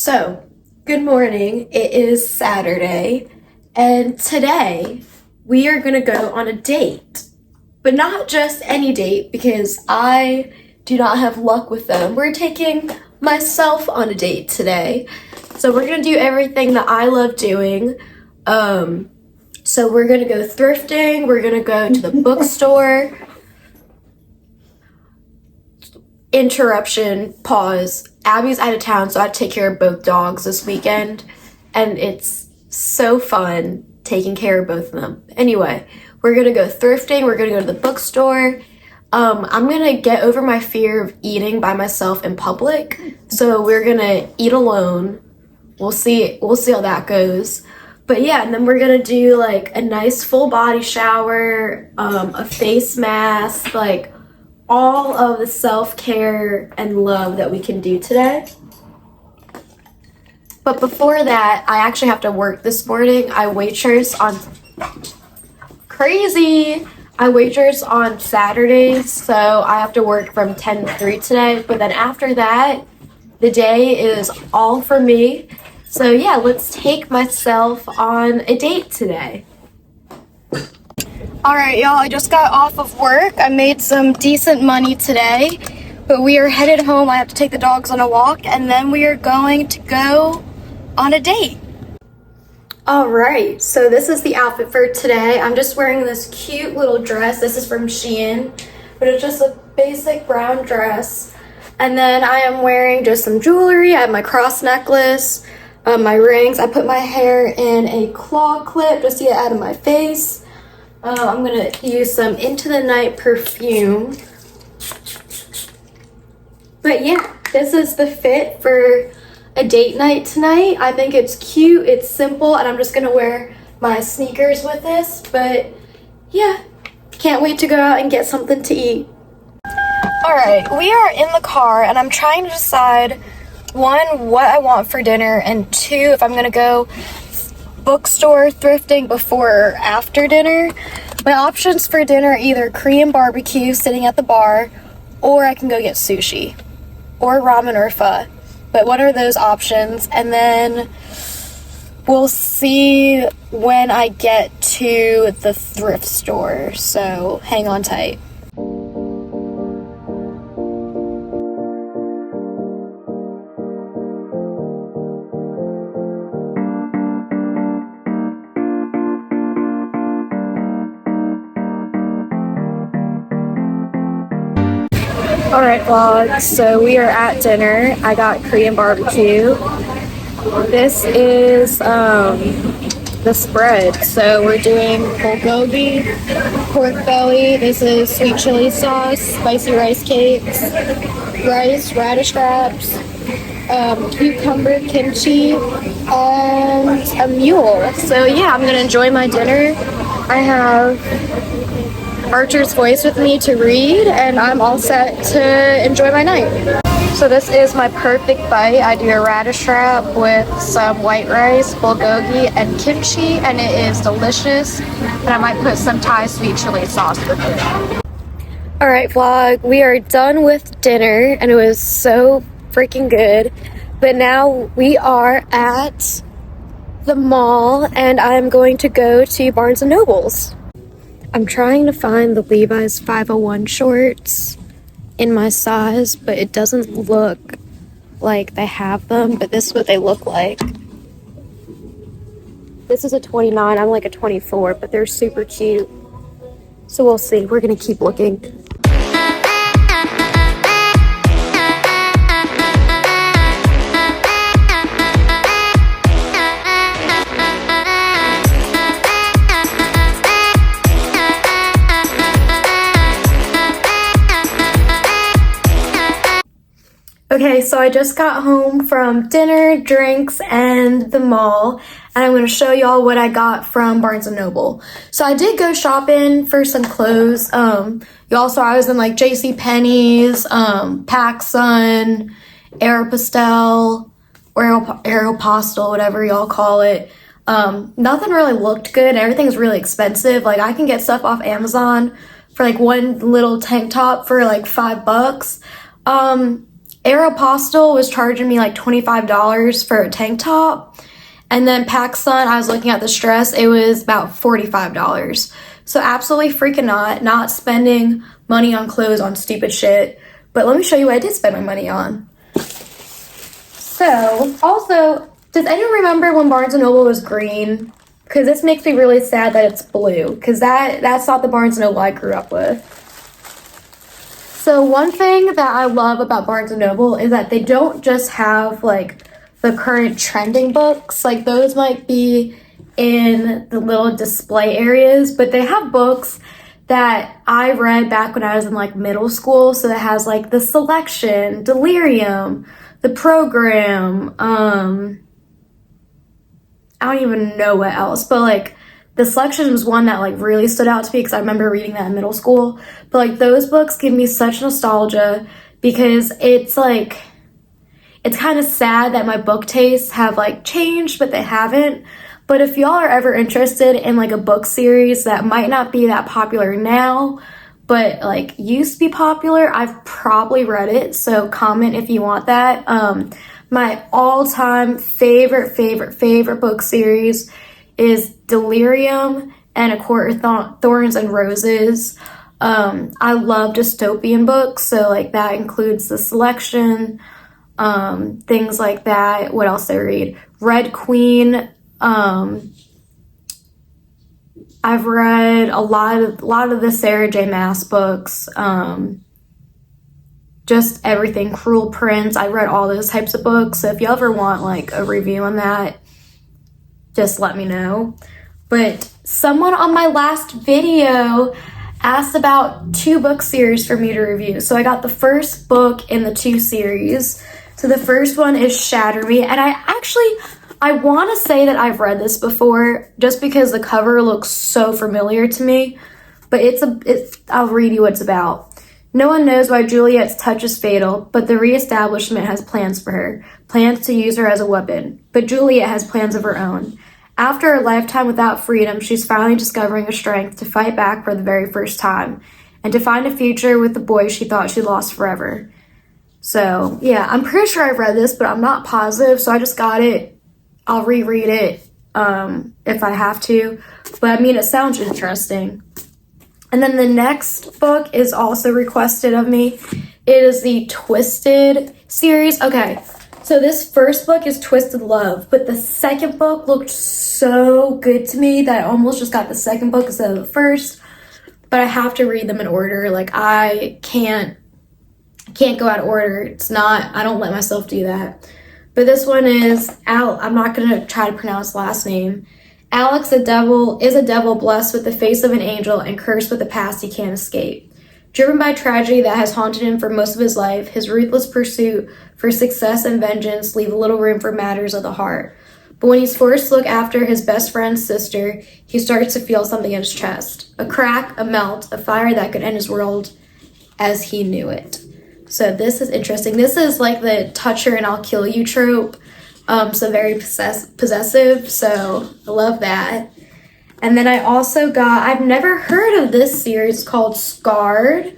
So, good morning. It is Saturday, and today we are going to go on a date. But not just any date, because I do not have luck with them. We're taking myself on a date today. So we're going to do everything that I love doing. So we're going to go thrifting, we're going to go to the bookstore. Interruption, pause. Abby's out of town, so I have to take care of both dogs this weekend, and it's so fun taking care of both of them. Anyway, we're gonna go thrifting, we're gonna go to the bookstore. I'm gonna get over my fear of eating by myself in public, so we're gonna eat alone. We'll see how that goes. But yeah, and then we're gonna do like a nice full body shower, a face mask, like all of the self-care and love that we can do today. But before that, I actually have to work this morning. I waitress on Saturdays, so I have to work from 10 to 3 today. But then after that, the day is all for me. So yeah, let's take myself on a date today. Alright, y'all, I just got off of work. I made some decent money today, but we are headed home. I have to take the dogs on a walk, and then we are going to go on a date. Alright, so this is the outfit for today. I'm just wearing this cute little dress. This is from Shein, but it's just a basic brown dress. And then I am wearing just some jewelry. I have my cross necklace, my rings. I put my hair in a claw clip just to get out of my face. I'm going to use some Into the Night perfume. But yeah, this is the fit for a date night tonight. I think it's cute, it's simple, and I'm just going to wear my sneakers with this. But yeah, can't wait to go out and get something to eat. Alright, we are in the car, and I'm trying to decide, one, what I want for dinner, and two, if I'm going to go bookstore thrifting before or after dinner. My options for dinner are either Korean barbecue sitting at the bar, or I can go get sushi or ramen or pho. But what are those options? And then we'll see when I get to the thrift store, so hang on tight. Alright vlog, so we are at dinner. I got Korean barbecue. This is the spread. So we're doing bulgogi, pork belly. This is sweet chili sauce, spicy rice cakes, rice, radish wraps, cucumber kimchi, and a mule. So yeah, I'm gonna enjoy my dinner. I have Archer's Voice with me to read, and I'm all set to enjoy my night. So this is my perfect bite. I do a radish wrap with some white rice, bulgogi, and kimchi, and it is delicious. And I might put some Thai sweet chili sauce with it. Alright vlog, we are done with dinner, and it was so freaking good. But now we are at the mall, and I'm going to go to Barnes & Noble's. I'm trying to find the Levi's 501 shorts in my size, but it doesn't look like they have them, but this is what they look like. This is a 29, I'm like a 24, but they're super cute. So we'll see, we're gonna keep looking. Okay, so I just got home from dinner, drinks, and the mall, and I'm going to show y'all what I got from Barnes & Noble. So I did go shopping for some clothes. Y'all saw I was in like JCPenney's, PacSun, Aeropostale, or Aeropostale, whatever y'all call it. Nothing really looked good. Everything's really expensive. Like I can get stuff off Amazon for like one little tank top for like $5. Aeropostale was charging me like $25 for a tank top. And then PacSun, I was looking at the dress, it was about $45. So absolutely freaking not spending money on clothes on stupid shit. But let me show you what I did spend my money on. So, also, does anyone remember when Barnes & Noble was green? Because this makes me really sad that it's blue. Because that's not the Barnes & Noble I grew up with. So one thing that I love about Barnes & Noble is that they don't just have, like, the current trending books. Like, those might be in the little display areas, but they have books that I read back when I was in, like, middle school. So it has, like, The Selection, Delirium, The Program, I don't even know what else, but, like, The Selection was one that, like, really stood out to me because I remember reading that in middle school. But, like, those books give me such nostalgia because it's, like, it's kind of sad that my book tastes have, like, changed, but they haven't. But if y'all are ever interested in, like, a book series that might not be that popular now, but, like, used to be popular, I've probably read it, so comment if you want that. My all-time favorite book series is Delirium and A Court of Thorns and Roses. I love dystopian books, so, like, that includes The Selection, things like that. What else did I read? Red Queen. I've read a lot of the Sarah J. Maas books. Just everything. Cruel Prince. I read all those types of books. So if you ever want, like, a review on that, just let me know. But someone on my last video asked about 2 book series for me to review. So I got the first book in the 2 series. So the first one is Shatter Me. And I want to say that I've read this before just because the cover looks so familiar to me. But I'll read you what it's about. No one knows why Juliet's touch is fatal, but the reestablishment has plans for her. Plans to use her as a weapon. But Juliet has plans of her own. After a lifetime without freedom, she's finally discovering a strength to fight back for the very first time. And to find a future with the boy she thought she lost forever. So, yeah, I'm pretty sure I've read this, but I'm not positive, so I just got it. I'll reread it if I have to. But, I mean, it sounds interesting. And then the next book is also requested of me. It is the Twisted series. Okay, so this first book is Twisted Love, but the second book looked so good to me that I almost just got the second book instead of the first. But I have to read them in order. Like, I can't go out of order. It's not, I don't let myself do that. But this one is I'm not going to try to pronounce the last name. Alex is a devil blessed with the face of an angel and cursed with a past he can't escape. Driven by tragedy that has haunted him for most of his life, his ruthless pursuit for success and vengeance leave little room for matters of the heart. But when he's forced to look after his best friend's sister, he starts to feel something in his chest. A crack, a melt, a fire that could end his world as he knew it. So this is interesting. This is like the touch her and I'll kill you trope. So very possessive, so I love that. And then I also I've never heard of this series called Scarred,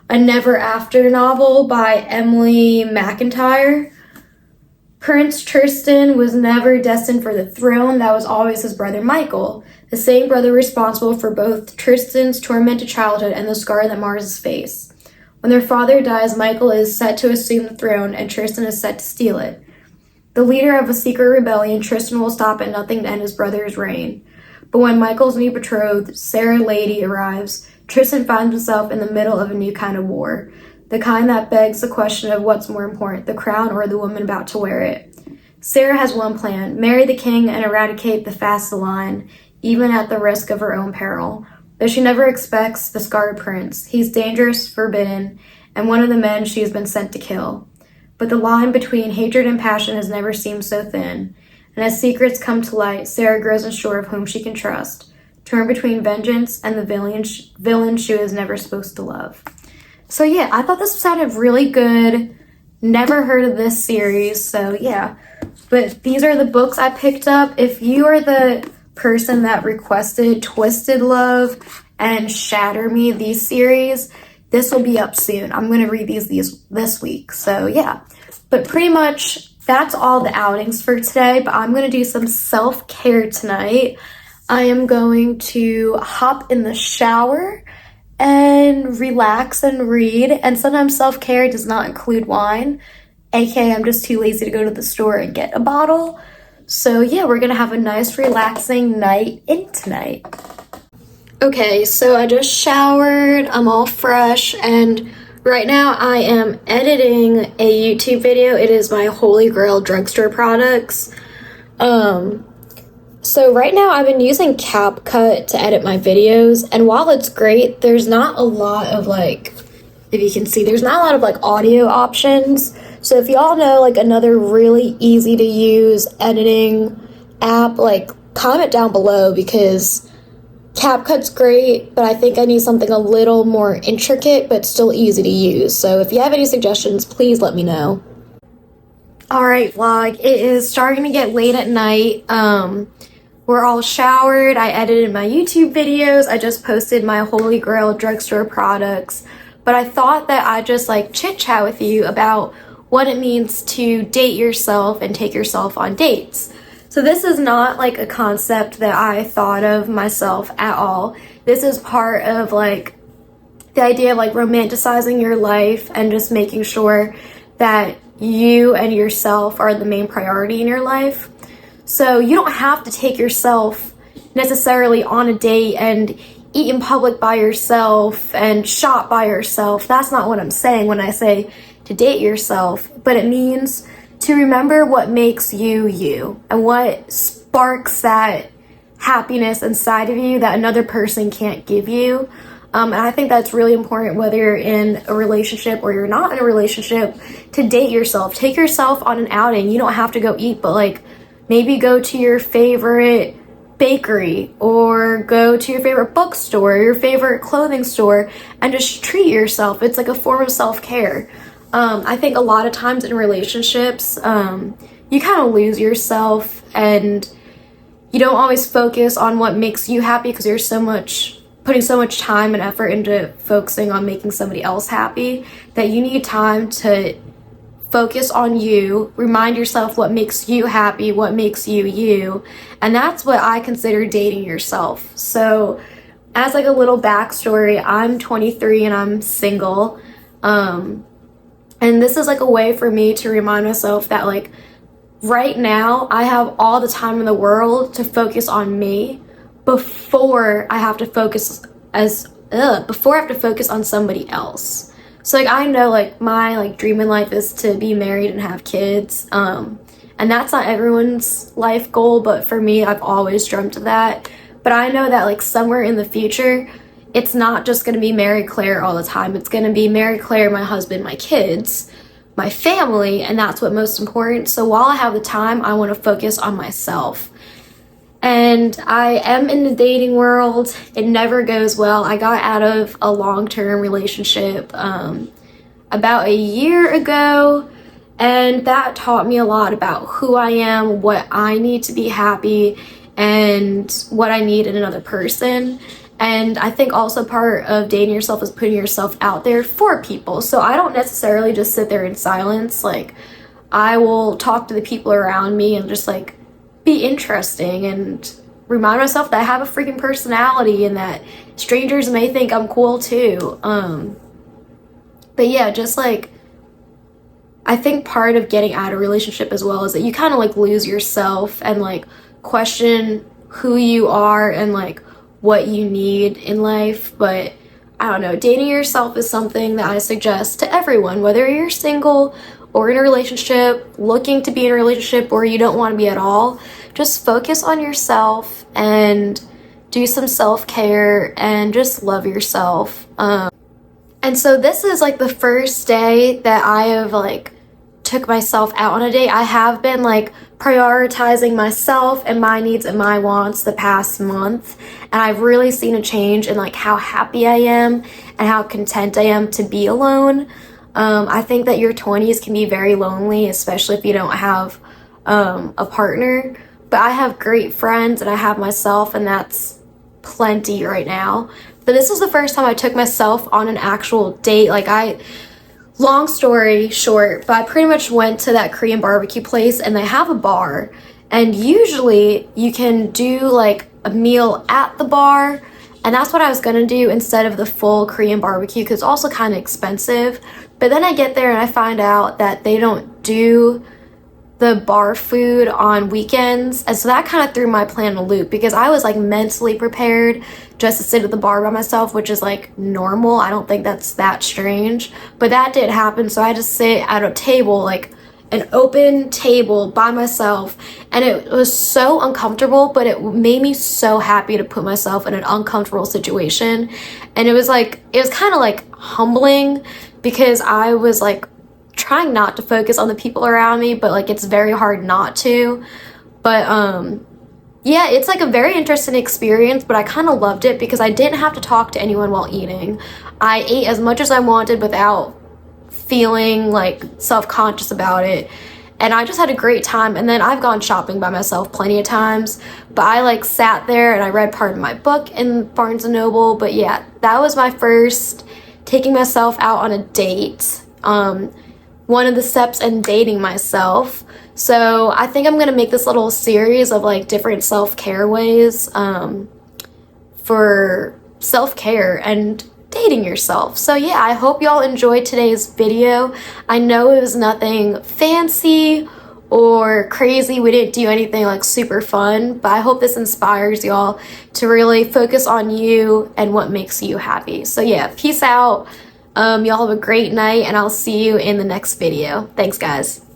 a Never After novel by Emily McIntyre. Prince Tristan was never destined for the throne. That was always his brother Michael, the same brother responsible for both Tristan's tormented childhood and the scar that mars his face. When their father dies, Michael is set to assume the throne and Tristan is set to steal it. The leader of a secret rebellion, Tristan will stop at nothing to end his brother's reign. But when Michael's new betrothed, Sarah Lady, arrives, Tristan finds himself in the middle of a new kind of war. The kind that begs the question of what's more important, the crown or the woman about to wear it. Sarah has one plan, marry the king and eradicate the fast line, even at the risk of her own peril. Though she never expects the scarred prince. He's dangerous, forbidden, and one of the men she has been sent to kill. But the line between hatred and passion has never seemed so thin. And as secrets come to light, Sarah grows unsure of whom she can trust, torn between vengeance and the villain she was never supposed to love. So yeah, I thought this sounded really good. Never heard of this series, so yeah. But these are the books I picked up. If you are the person that requested Twisted Love and Shatter Me, these series, this will be up soon. I'm going to read these this week. So yeah, but pretty much that's all the outings for today, but I'm going to do some self-care tonight. I am going to hop in the shower and relax and read, and sometimes self-care does not include wine, aka I'm just too lazy to go to the store and get a bottle. So yeah, we're gonna have a nice relaxing night in tonight. Okay, so I just showered, I'm all fresh, and right now I am editing a YouTube video. It is my Holy Grail drugstore products. So right now I've been using CapCut to edit my videos, and while it's great, there's not a lot of like, if you can see, there's not a lot of like audio options. So if y'all know like another really easy to use editing app, like comment down below, because CapCut's great, but I think I need something a little more intricate but still easy to use. So if you have any suggestions, please let me know. Alright vlog, it is starting to get late at night. We're all showered, I edited my YouTube videos, I just posted my Holy Grail drugstore products, but I thought that I'd just like chit chat with you about what it means to date yourself and take yourself on dates. So this is not like a concept that I thought of myself at all. This is part of like the idea of like romanticizing your life and just making sure that you and yourself are the main priority in your life. So you don't have to take yourself necessarily on a date and eat in public by yourself and shop by yourself. That's not what I'm saying when I say to date yourself, but it means to remember what makes you you and what sparks that happiness inside of you that another person can't give you. And I think that's really important, whether you're in a relationship or you're not in a relationship, to date yourself. Take yourself on an outing. You don't have to go eat, but like maybe go to your favorite bakery or go to your favorite bookstore, your favorite clothing store, and just treat yourself. It's like a form of self-care. I think a lot of times in relationships, you kind of lose yourself and you don't always focus on what makes you happy because you're putting so much time and effort into focusing on making somebody else happy that you need time to focus on you, remind yourself what makes you happy, what makes you you, and that's what I consider dating yourself. So as like a little backstory, I'm 23 and I'm single, and this is like a way for me to remind myself that like right now I have all the time in the world to focus on me before I have to focus on somebody else. So like I know like my like dream in life is to be married and have kids, and that's not everyone's life goal, but for me I've always dreamt of that. But I know that like somewhere in the future it's not just going to be Mary Claire all the time. It's going to be Mary Claire, my husband, my kids, my family, and that's what's most important. So while I have the time, I want to focus on myself. And I am in the dating world. It never goes well. I got out of a long-term relationship about a year ago, and that taught me a lot about who I am, what I need to be happy, and what I need in another person. And I think also part of dating yourself is putting yourself out there for people. So I don't necessarily just sit there in silence. Like I will talk to the people around me and just like be interesting and remind myself that I have a freaking personality and that strangers may think I'm cool too. But yeah, just like I think part of getting out of a relationship as well is that you kind of like lose yourself and like question who you are and like what you need in life. But I don't know, dating yourself is something that I suggest to everyone, whether you're single or in a relationship, looking to be in a relationship, or you don't want to be at all. Just focus on yourself and do some self-care and just love yourself. And so this is like the first day that I have like took myself out on a date. I have been like prioritizing myself and my needs and my wants the past month, and I've really seen a change in like how happy I am and how content I am to be alone. I think that your 20s can be very lonely, especially if you don't have a partner, but I have great friends and I have myself, and that's plenty right now. But this was the first time I took myself on an actual date. Like, long story short, but I pretty much went to that Korean barbecue place, and they have a bar. And usually you can do like a meal at the bar, and that's what I was gonna do instead of the full Korean barbecue, because it's also kind of expensive. But then I get there and I find out that they don't do the bar food on weekends, and so that kind of threw my plan in a loop, because I was like mentally prepared just to sit at the bar by myself, which is like normal. I don't think that's that strange, but that did happen. So I had to sit at a table, like an open table by myself, and it was so uncomfortable, but it made me so happy to put myself in an uncomfortable situation. And it was kind of like humbling, because I was like trying not to focus on the people around me, but like it's very hard not to. But yeah, it's like a very interesting experience, but I kind of loved it because I didn't have to talk to anyone while eating. I ate as much as I wanted without feeling like self-conscious about it, and I just had a great time. And then I've gone shopping by myself plenty of times, but I like sat there and I read part of my book in Barnes and Noble. But yeah, that was my first taking myself out on a date. One of the steps in dating myself. So I think I'm gonna make this little series of like different self-care ways for self-care and dating yourself. So yeah, I hope y'all enjoyed today's video. I know it was nothing fancy or crazy. We didn't do anything like super fun, but I hope this inspires y'all to really focus on you and what makes you happy. So yeah, peace out. Y'all have a great night, and I'll see you in the next video. Thanks, guys.